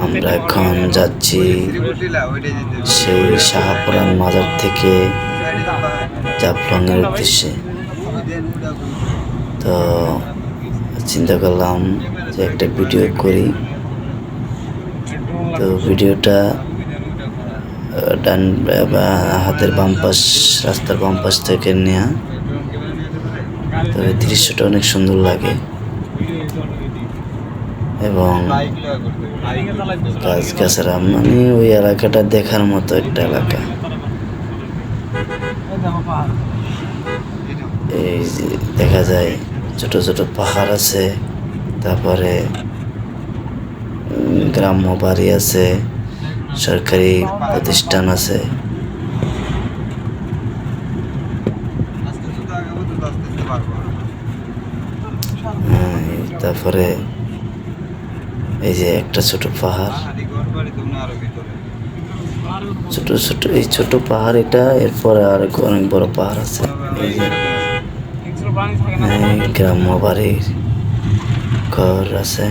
আমরা এখন যাচ্ছি সেই শাহপুরান মাজার থেকে জাফলংয়ের উদ্দেশ্যে। তো চিন্তা করলাম যে একটা ভিডিও করি। তো ভিডিওটা ডান হাতের বাম পাশ, রাস্তার বাম পাশ থেকে নেওয়া। তবে দৃশ্যটা অনেক সুন্দর লাগে এবং গাছগাছরা, মানে ওই এলাকাটা দেখার মতো একটা এলাকা। এই যে দেখা যায় ছোট ছোট পাহাড় আছে, তারপরে গ্রাম্য বাড়ি আছে, সরকারি প্রতিষ্ঠান আছে। তারপরে এই যে একটা ছোট পাহাড়, ছোট ছোট এই ছোট পাহাড় এটা, এরপরে আর অনেক বড় পাহাড় আছে। এই যে গ্রাম্য বাড়ির ঘর আছে।